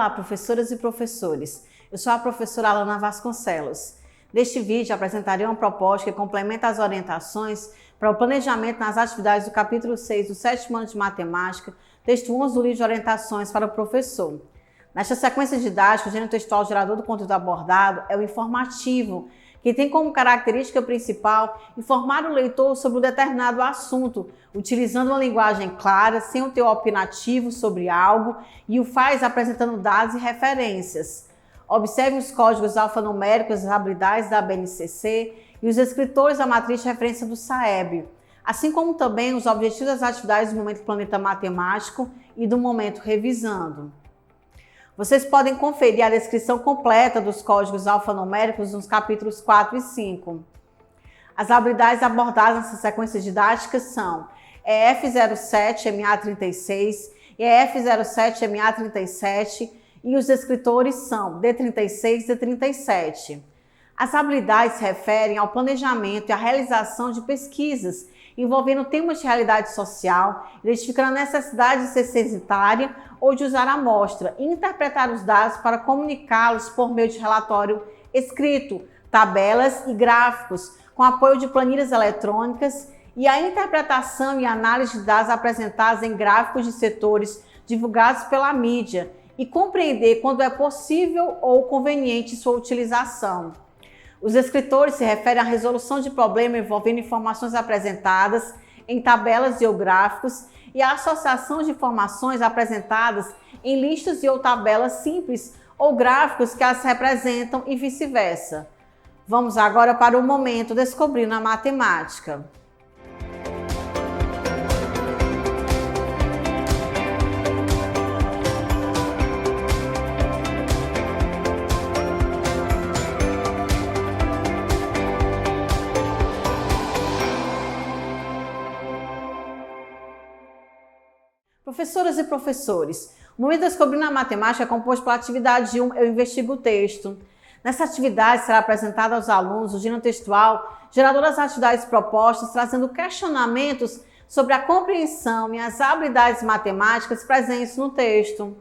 Olá, professoras e professores. Eu sou a professora Alana Vasconcelos. Neste vídeo, apresentarei uma proposta que complementa as orientações para o planejamento nas atividades do capítulo 6 do 7º ano de Matemática, texto 11 do livro de orientações para o professor. Nesta sequência didática, o gênero textual gerador do conteúdo abordado é o informativo, que tem como característica principal informar o leitor sobre um determinado assunto, utilizando uma linguagem clara, sem um teor opinativo sobre algo, e o faz apresentando dados e referências. Observe os códigos alfanuméricos das habilidades da BNCC e os escritores da matriz de referência do SAEB, assim como também os objetivos das atividades do Momento Planeta Matemático e do Momento Revisando. Vocês podem conferir a descrição completa dos códigos alfanuméricos nos capítulos 4 e 5. As habilidades abordadas nessa sequência didática são EF07 MA36 e EF07 MA37 e os escritores são D36 e D37. As habilidades se referem ao planejamento e à realização de pesquisas envolvendo temas de realidade social, identificando a necessidade de ser censitária ou de usar a amostra e interpretar os dados para comunicá-los por meio de relatório escrito, tabelas e gráficos, com apoio de planilhas eletrônicas e a interpretação e análise de dados apresentados em gráficos de setores divulgados pela mídia e compreender quando é possível ou conveniente sua utilização. Os escritores se referem à resolução de problemas envolvendo informações apresentadas em tabelas e ou gráficos e à associação de informações apresentadas em listas e ou tabelas simples ou gráficos que as representam e vice-versa. Vamos agora para o momento Descobrindo a Matemática. Professoras e professores, o Momento Descobrindo a Matemática é composto pela atividade 1, Eu Investigo o Texto. Nessa atividade será apresentado aos alunos o gênero textual, gerador das atividades propostas, trazendo questionamentos sobre a compreensão e as habilidades matemáticas presentes no texto.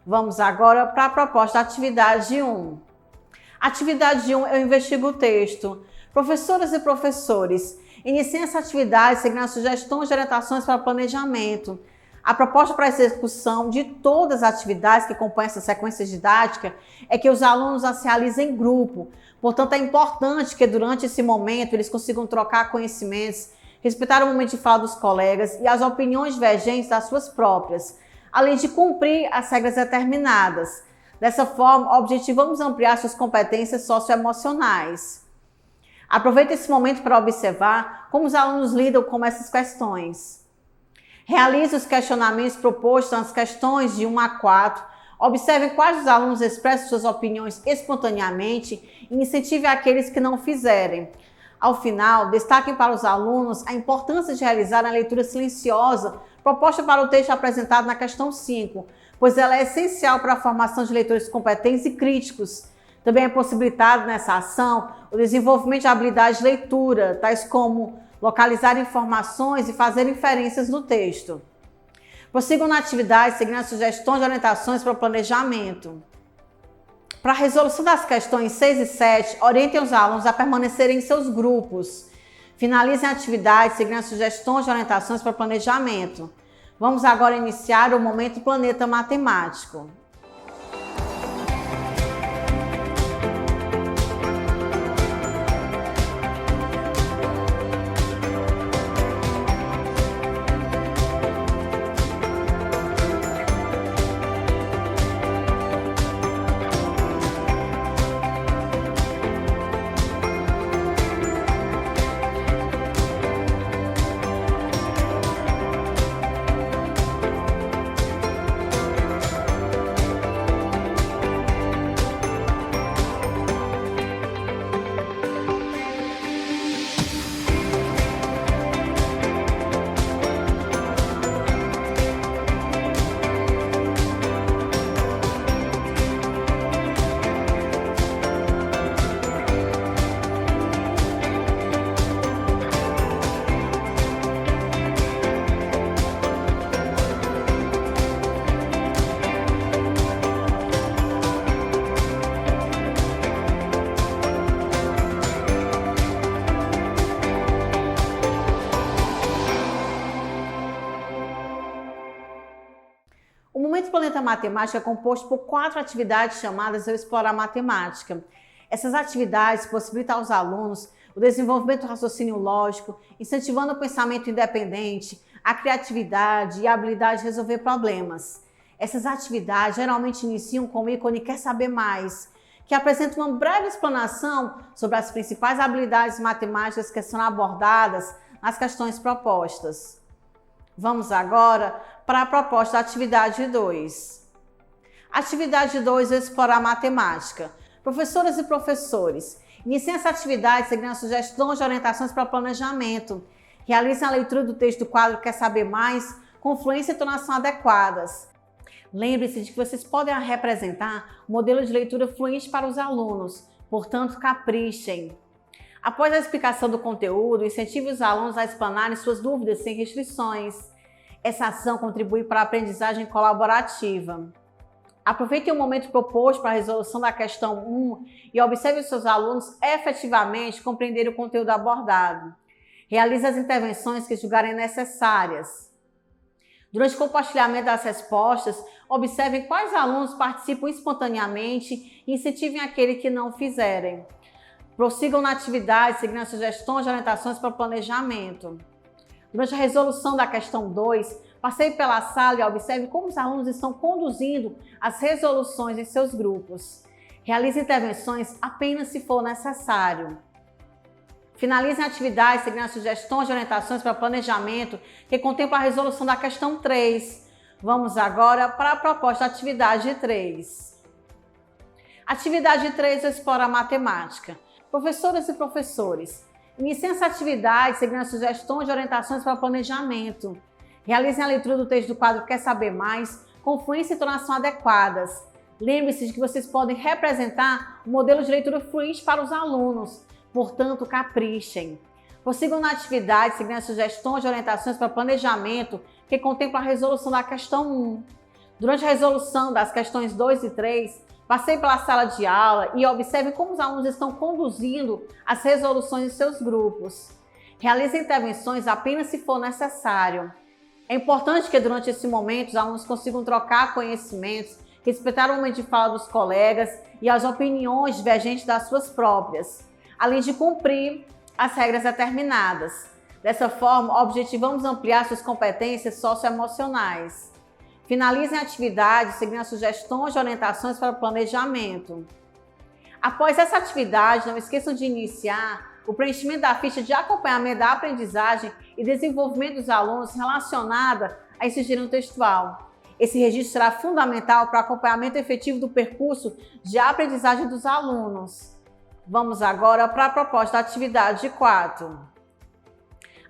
Vamos agora para a proposta da atividade 1. Atividade 1, Eu Investigo o Texto. Professoras e professores, iniciem essa atividade seguindo as sugestões de orientações para o planejamento. A proposta para a execução de todas as atividades que compõem essa sequência didática é que os alunos as realizem em grupo. Portanto, é importante que durante esse momento eles consigam trocar conhecimentos, respeitar o momento de fala dos colegas e as opiniões divergentes das suas próprias, além de cumprir as regras determinadas. Dessa forma, objetivamos ampliar suas competências socioemocionais. Aproveite esse momento para observar como os alunos lidam com essas questões. Realize os questionamentos propostos nas questões de 1 a 4. Observe quais os alunos expressam suas opiniões espontaneamente e incentive aqueles que não fizerem. Ao final, destaquem para os alunos a importância de realizar a leitura silenciosa proposta para o texto apresentado na questão 5, pois ela é essencial para a formação de leitores competentes e críticos. Também é possibilitado nessa ação o desenvolvimento de habilidades de leitura, tais como localizar informações e fazer inferências no texto. Prossigam na atividade seguindo as sugestões e orientações para o planejamento. Para a resolução das questões 6 e 7, orientem os alunos a permanecerem em seus grupos. Finalizem a atividade seguindo as sugestões e orientações para o planejamento. Vamos agora iniciar o Momento Planeta Matemático. planejamento da matemática é composto por 4 atividades chamadas Eu Explorar Matemática. Essas atividades possibilitam aos alunos o desenvolvimento do raciocínio lógico, incentivando o pensamento independente, a criatividade e a habilidade de resolver problemas. Essas atividades geralmente iniciam com o ícone Quer Saber Mais, que apresenta uma breve explanação sobre as principais habilidades matemáticas que serão abordadas nas questões propostas. Vamos agora para a proposta da atividade 2. Atividade 2 é explorar matemática. Professoras e professores, iniciem essa atividade seguindo as sugestões de orientações para planejamento. Realizem a leitura do texto do quadro Quer Saber Mais, com fluência e entonação adequadas. Lembre-se de que vocês podem representar um modelo de leitura fluente para os alunos, portanto, caprichem. Após a explicação do conteúdo, incentive os alunos a explanarem suas dúvidas sem restrições. Essa ação contribui para a aprendizagem colaborativa. Aproveite o momento proposto para a resolução da questão 1 e observe os seus alunos efetivamente compreenderem o conteúdo abordado. Realize as intervenções que julgarem necessárias. Durante o compartilhamento das respostas, observem quais alunos participam espontaneamente e incentivem aqueles que não fizerem. Prossigam na atividade, seguindo as sugestões e orientações para o planejamento. Durante a resolução da questão 2, passeie pela sala e observe como os alunos estão conduzindo as resoluções em seus grupos. Realize intervenções apenas se for necessário. Finalizem a atividade seguindo as sugestões e orientações para planejamento que contempla a resolução da questão 3. Vamos agora para a proposta da atividade 3. Atividade 3 explora a matemática. Professoras e professores, iniciem essa atividade seguindo as sugestões e orientações para planejamento. Realizem a leitura do texto do quadro Quer Saber Mais, com fluência e entonação adequadas. Lembre-se de que vocês podem representar um modelo de leitura fluente para os alunos. Portanto, caprichem. Prossigam na atividade, seguindo as sugestões e orientações para planejamento que contempla a resolução da questão 1. Durante a resolução das questões 2 e 3, passeie pela sala de aula e observe como os alunos estão conduzindo as resoluções em seus grupos. Realize intervenções apenas se for necessário. É importante que durante esse momento os alunos consigam trocar conhecimentos, respeitar o momento de fala dos colegas e as opiniões divergentes das suas próprias, além de cumprir as regras determinadas. Dessa forma, objetivamos ampliar suas competências socioemocionais. Finalizem a atividade seguindo as sugestões e orientações para o planejamento. Após essa atividade, não esqueçam de iniciar o preenchimento da ficha de acompanhamento da aprendizagem e desenvolvimento dos alunos relacionada a esse gênero textual. Esse registro será fundamental para o acompanhamento efetivo do percurso de aprendizagem dos alunos. Vamos agora para a proposta da atividade 4.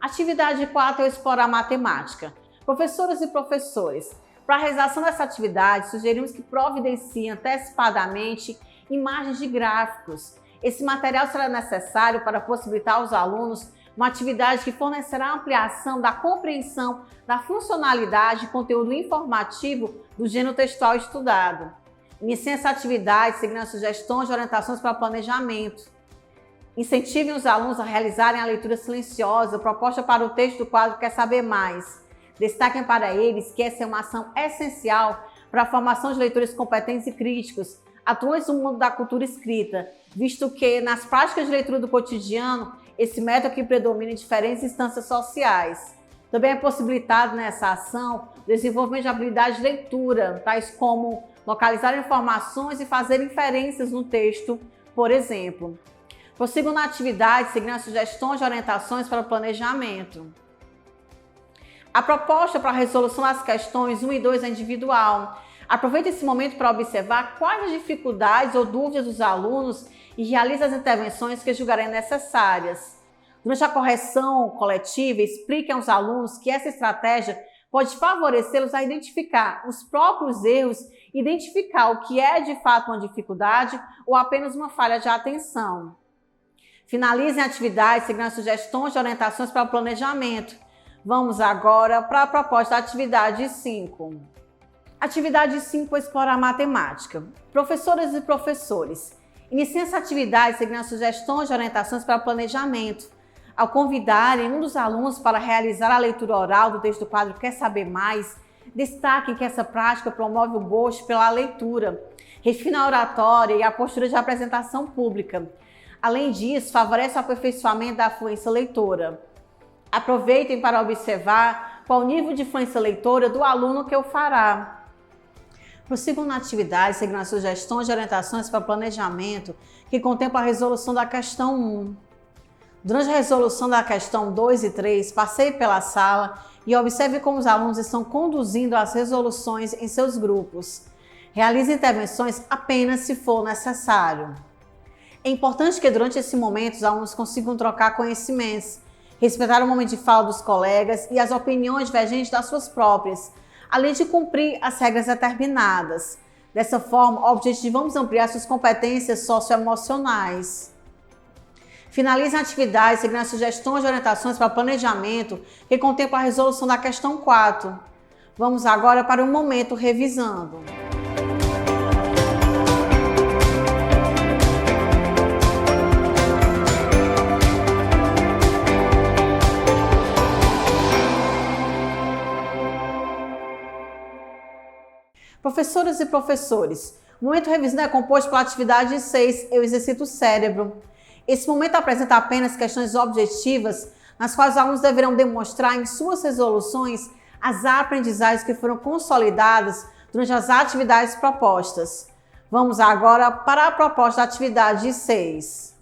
Atividade 4 é explorar matemática. Professoras e professores, para a realização dessa atividade, sugerimos que providenciem antecipadamente imagens de gráficos. Esse material será necessário para possibilitar aos alunos uma atividade que fornecerá ampliação da compreensão da funcionalidade e conteúdo informativo do gênero textual estudado. Iniciem essa atividade seguindo as sugestões e orientações para planejamento. Incentivem os alunos a realizarem a leitura silenciosa proposta para o texto do quadro Quer Saber Mais. Destaquem para eles que essa é uma ação essencial para a formação de leitores competentes e críticos, atuantes no mundo da cultura escrita, visto que, nas práticas de leitura do cotidiano, esse método que predomina em diferentes instâncias sociais. Também é possibilitado nessa ação o desenvolvimento de habilidades de leitura, tais como localizar informações e fazer inferências no texto, por exemplo. Prossigam na atividade seguindo as sugestões e orientações para o planejamento. A proposta para a resolução das questões 1 e 2 é individual. Aproveite esse momento para observar quais as dificuldades ou dúvidas dos alunos e realize as intervenções que julgarem necessárias. Durante a correção coletiva, explique aos alunos que essa estratégia pode favorecê-los a identificar os próprios erros e identificar o que é de fato uma dificuldade ou apenas uma falha de atenção. Finalizem a atividade seguindo as sugestões e orientações para o planejamento. Vamos agora para a proposta da atividade 5. Atividade 5 é explorar matemática. Professoras e professores, iniciem essa atividade seguindo as sugestões e orientações para o planejamento. Ao convidarem um dos alunos para realizar a leitura oral do texto do quadro Quer Saber Mais, Destaque que essa prática promove o gosto pela leitura, refina a oratória e a postura de apresentação pública. Além disso, favorece o aperfeiçoamento da fluência leitora. Aproveitem para observar qual o nível de fluência leitora do aluno que o fará. Prossigam na atividade, seguindo as sugestões de orientações para o planejamento, que contempla a resolução da questão 1. Durante a resolução da questão 2 e 3, passeie pela sala e observe como os alunos estão conduzindo as resoluções em seus grupos. Realize intervenções apenas se for necessário. É importante que durante esse momento os alunos consigam trocar conhecimentos, respeitar o momento de fala dos colegas e as opiniões divergentes das suas próprias, além de cumprir as regras determinadas. Dessa forma, objetivamos ampliar suas competências socioemocionais. Finalize a atividade seguindo as sugestões de orientações para planejamento, que contempla a resolução da questão 4. Vamos agora para um momento revisando. Professoras e professores, o momento revisando é composto pela atividade 6, eu exercito o cérebro. Esse momento apresenta apenas questões objetivas, nas quais os alunos deverão demonstrar em suas resoluções as aprendizagens que foram consolidadas durante as atividades propostas. Vamos agora para a proposta da atividade 6.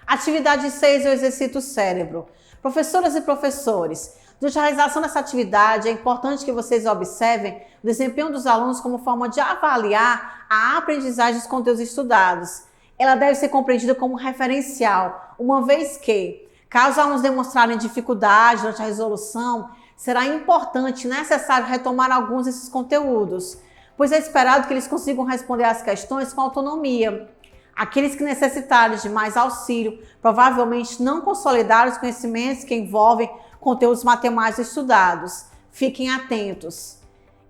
Atividade 6, eu exercito o cérebro. Professoras e professores, durante a realização dessa atividade, é importante que vocês observem o desempenho dos alunos como forma de avaliar a aprendizagem dos conteúdos estudados. Ela deve ser compreendida como referencial, uma vez que, caso os alunos demonstrarem dificuldade durante a resolução, será importante e necessário retomar alguns desses conteúdos, pois é esperado que eles consigam responder às questões com autonomia. Aqueles que necessitarem de mais auxílio provavelmente não consolidaram os conhecimentos que envolvem conteúdos matemáticos estudados. Fiquem atentos.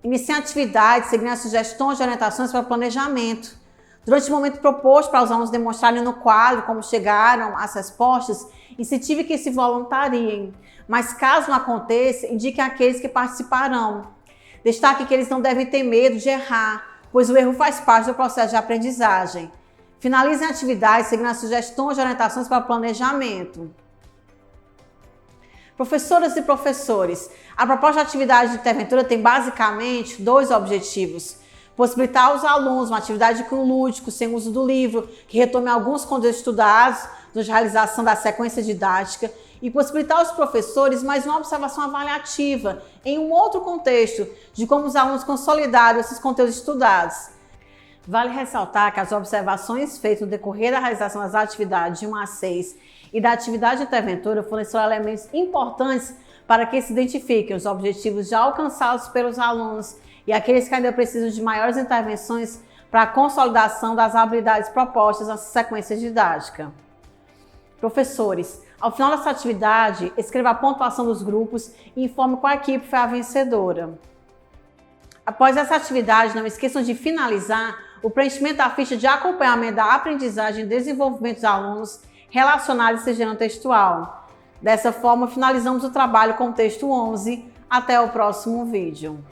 Iniciem a atividade seguindo as sugestões de orientações para o planejamento. Durante o momento proposto para os alunos demonstrarem no quadro como chegaram às respostas, incentive que se voluntariem. Mas caso não aconteça, indiquem aqueles que participarão. Destaque que eles não devem ter medo de errar, pois o erro faz parte do processo de aprendizagem. Finalizem a atividade seguindo as sugestões de orientações para o planejamento. Professoras e professores, a proposta de atividade de interventura tem basicamente 2 objetivos. Possibilitar aos alunos uma atividade com lúdico, sem uso do livro, que retome alguns conteúdos estudados durante a realização da sequência didática, e possibilitar aos professores mais uma observação avaliativa em um outro contexto de como os alunos consolidaram esses conteúdos estudados. Vale ressaltar que as observações feitas no decorrer da realização das atividades de 1 a 6 e da atividade interventora forneceram elementos importantes para que se identifiquem os objetivos já alcançados pelos alunos e aqueles que ainda precisam de maiores intervenções para a consolidação das habilidades propostas nessa sequência didática. Professores, ao final dessa atividade, escreva a pontuação dos grupos e informe qual equipe foi a vencedora. Após essa atividade, não esqueçam de finalizar o preenchimento da ficha de acompanhamento da aprendizagem e desenvolvimento dos alunos relacionados a esse gênero textual. Dessa forma, finalizamos o trabalho com o texto 11. Até o próximo vídeo.